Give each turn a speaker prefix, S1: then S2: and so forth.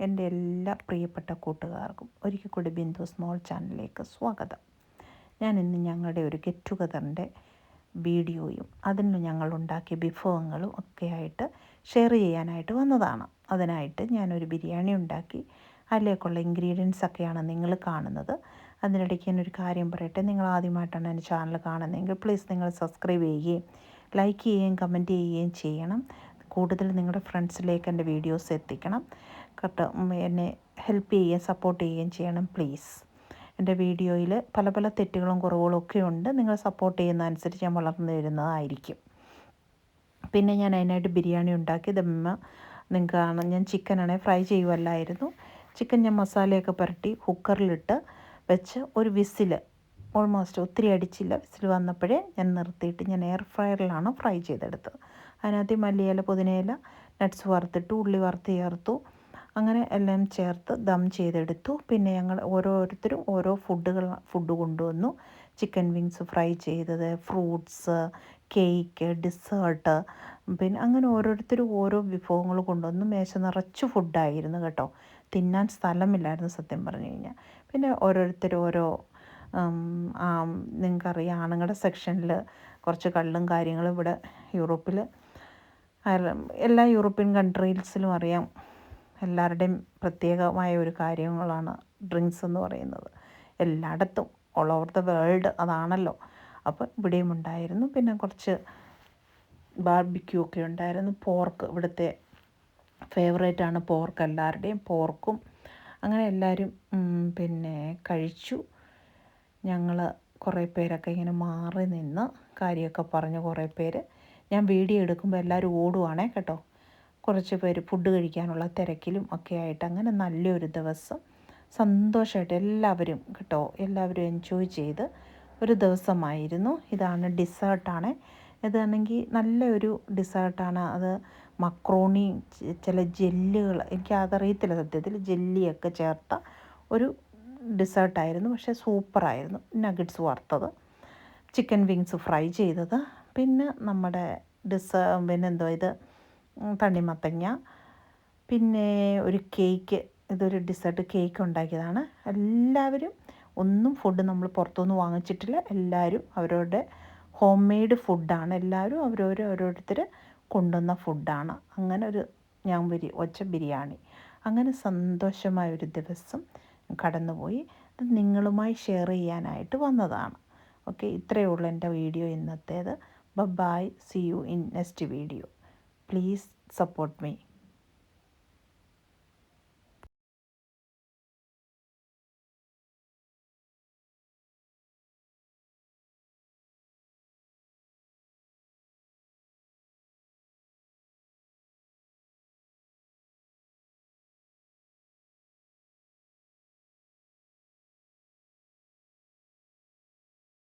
S1: എൻ്റെ എല്ലാ പ്രിയപ്പെട്ട കൂട്ടുകാർക്കും ഒരിക്കൽ കൂടി ബിന്ദു സ്മോൾ ചാനലിലേക്ക് സ്വാഗതം. ഞാൻ ഇന്ന് ഞങ്ങളുടെ ഒരു ഗെറ്റ് ടുഗദറിൻ്റെ വീഡിയോയും അതിന് ഞങ്ങളുണ്ടാക്കിയ വിഭവങ്ങളും ഒക്കെ ആയിട്ട് ഷെയർ ചെയ്യാനായിട്ട് വന്നതാണ്. അതിനായിട്ട് ഞാനൊരു ബിരിയാണി ഉണ്ടാക്കി. അതിലേക്കുള്ള ഇൻഗ്രീഡിയൻസ് ഒക്കെയാണ് നിങ്ങൾ കാണുന്നത്. അതിനിടയ്ക്ക് ഞാനൊരു കാര്യം പറയട്ടെ. നിങ്ങൾ ആദ്യമായിട്ടാണ് എൻ്റെ ചാനൽ കാണുന്നതെങ്കിൽ പ്ലീസ് നിങ്ങൾ സബ്സ്ക്രൈബ് ചെയ്യുകയും ലൈക്ക് ചെയ്യുകയും കമൻറ്റ് ചെയ്യുകയും ചെയ്യണം. കൂടുതൽ നിങ്ങളുടെ ഫ്രണ്ട്സിലേക്ക് എൻ്റെ വീഡിയോസ് എത്തിക്കണം കേട്ടോ. എന്നെ ഹെൽപ്പ് ചെയ്യുകയും സപ്പോർട്ട് ചെയ്യുകയും ചെയ്യണം പ്ലീസ്. എൻ്റെ വീഡിയോയിൽ പല പല തെറ്റുകളും കുറവുകളും ഒക്കെ ഉണ്ട്. നിങ്ങൾ സപ്പോർട്ട് ചെയ്യുന്ന അനുസരിച്ച് ഞാൻ വളർന്നു വരുന്നതായിരിക്കും. പിന്നെ ഞാൻ അതിനായിട്ട് ബിരിയാണി ഉണ്ടാക്കി ദമ്മ നിങ്ങൾക്ക് ഞാൻ ചിക്കനാണെങ്കിൽ ഫ്രൈ ചെയ്യുമല്ലായിരുന്നു. ചിക്കൻ ഞാൻ മസാലയൊക്കെ പുരട്ടി കുക്കറിലിട്ട് വെച്ച് ഒരു വിസിൽ ഓൾമോസ്റ്റ് ഒത്തിരി അടിച്ചില്ല. വിസിൽ വന്നപ്പോഴേ ഞാൻ നിർത്തിയിട്ട് ഞാൻ എയർ ഫ്രയറിലാണ് ഫ്രൈ ചെയ്തെടുത്തത്. അതിനകത്ത് മല്ലിയില പുതിനയില നട്ട്സ് വറുത്തിട്ട് ഉള്ളി വറുത്ത് ചേർത്തു. അങ്ങനെ എല്ലാം ചേർത്ത് ദം ചെയ്തെടുത്തു. പിന്നെ ഞങ്ങൾ ഓരോരുത്തരും ഓരോ ഫുഡ് കൊണ്ടുവന്നു. ചിക്കൻ വിങ്സ് ഫ്രൈ ചെയ്തത്, ഫ്രൂട്ട്സ്, കേക്ക്, ഡിസേർട്ട്, പിന്നെ അങ്ങനെ ഓരോരുത്തരും ഓരോ വിഭവങ്ങൾ കൊണ്ടുവന്നു. മേശ നിറച്ച് ഫുഡായിരുന്നു കേട്ടോ. തിന്നാൻ സ്ഥലമില്ലായിരുന്നു സത്യം പറഞ്ഞു കഴിഞ്ഞാൽ. പിന്നെ ഓരോരുത്തരും ഓരോ നിങ്ങൾക്കറിയാം ആണുങ്ങളുടെ സെക്ഷനിൽ കുറച്ച് കള്ളും കാര്യങ്ങളും ഇവിടെ യൂറോപ്പിൽ എല്ലാ യൂറോപ്യൻ കൺട്രീസിലും അറിയാം. എല്ലാവരുടെയും പ്രത്യേകമായ ഒരു കാര്യങ്ങളാണ് ഡ്രിങ്ക്സ് എന്ന് പറയുന്നത്. എല്ലായിടത്തും ഓൾ ഓവർ ദ വേൾഡ് അതാണല്ലോ. അപ്പോൾ ഇവിടെയും ഉണ്ടായിരുന്നു. പിന്നെ കുറച്ച് ബാർബിക്യൂ ഒക്കെ ഉണ്ടായിരുന്നു. പോർക്ക് ഇവിടുത്തെ ഫേവറേറ്റാണ് പോർക്ക് എല്ലാവരുടെയും. പോർക്കും അങ്ങനെ എല്ലാവരും പിന്നെ കഴിച്ചു. ഞങ്ങൾ കുറേ പേരൊക്കെ ഇങ്ങനെ മാറി നിന്ന് കാര്യമൊക്കെ പറഞ്ഞ് കുറേ പേര് ഞാൻ വീഡിയോ എടുക്കുമ്പോൾ എല്ലാവരും ഓടുവാണേ കേട്ടോ. കുറച്ച് പേര് ഫുഡ് കഴിക്കാനുള്ള തിരക്കിലും ഒക്കെ ആയിട്ട് അങ്ങനെ നല്ലൊരു ദിവസം സന്തോഷമായിട്ട് എല്ലാവരും കേട്ടോ എല്ലാവരും എൻജോയ് ചെയ്ത് ഒരു ദിവസമായിരുന്നു. ഇതാണ് ഡിസേർട്ടാണ്. ഇതാണെങ്കിൽ നല്ലൊരു ഡിസേർട്ടാണ്. അത് മക്രോണി ചില ജെല്ലുകൾ എനിക്ക് അതറിയത്തില്ല സത്യത്തിൽ ജെല്ലിയൊക്കെ ചേർത്ത ഒരു ഡിസേർട്ടായിരുന്നു. പക്ഷേ സൂപ്പറായിരുന്നു. നഗറ്റ്സ് വറുത്തത്, ചിക്കൻ വിങ്സ് ഫ്രൈ ചെയ്തത്, പിന്നെ നമ്മുടെ പിന്നെന്തോ ഇത് തണ്ണിമത്തങ്ങ, പിന്നെ ഒരു കേക്ക്. ഇതൊരു ഡിസേർട്ട് കേക്ക് ഉണ്ടാക്കിയതാണ്. എല്ലാവരും ഒന്നും ഫുഡ് നമ്മൾ പുറത്തുനിന്ന് വാങ്ങിച്ചിട്ടില്ല. എല്ലാവരും അവരവരുടെ ഹോം മെയ്ഡ് ഫുഡാണ്. എല്ലാവരും ഓരോരുത്തർ കൊണ്ടുവന്ന ഫുഡാണ്. അങ്ങനെ ഒരു ഞാൻ വച്ച ബിരിയാണി. അങ്ങനെ സന്തോഷമായൊരു ദിവസം കടന്നുപോയി. ഇത് നിങ്ങളുമായി ഷെയർ ചെയ്യാനായിട്ട് വന്നതാണ്. ഓക്കെ, ഇത്രയേ ഉള്ളൂ എൻ്റെ വീഡിയോ ഇന്നത്തേത്. Bye, see you in next video. Please support me.